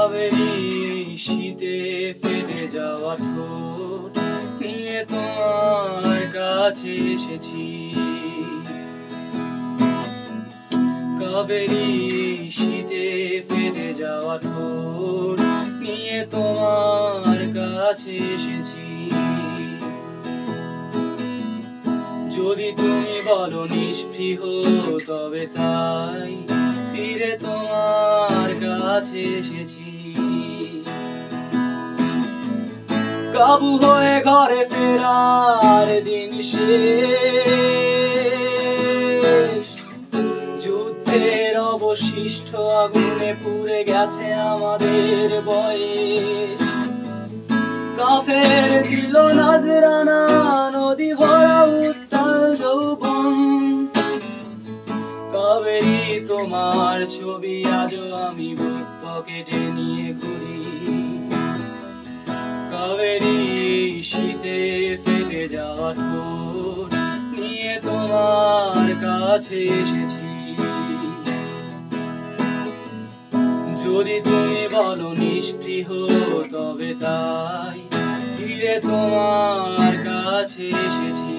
কাবেরী শীতে ফেটে যাওয়া ঠোঁট নিয়ে তোমার কাছে এসেছি। কাবেরী শীতে ফেটে যাওয়া ঠোঁট নিয়ে তোমার কাছে এসেছি। যদি তুমি বলো নিষ্পৃহ তবে তাই ফিরে তোমার কাছে এসেছি। কাবু হয়ে ঘরে ফেরার দিন শেষ, যুদ্ধের অবশিষ্ট আগুনে পুড়ে গেছে আমাদের বয়স। কাফের দিল নাজরানা নদী ভরা উত্তাল যৌবন। কাবেরী তোমার ছবি আজও আমি বুক পকেটে নিয়ে ঘুরি। কাবেরী শীতে ফেটে যাওয়া ঠোঁট নিয়ে তোমার কাছে এসেছি। যদি তুমি বলো নিষ্পৃহ তবে তাই ফিরে তোমার কাছে এসেছি।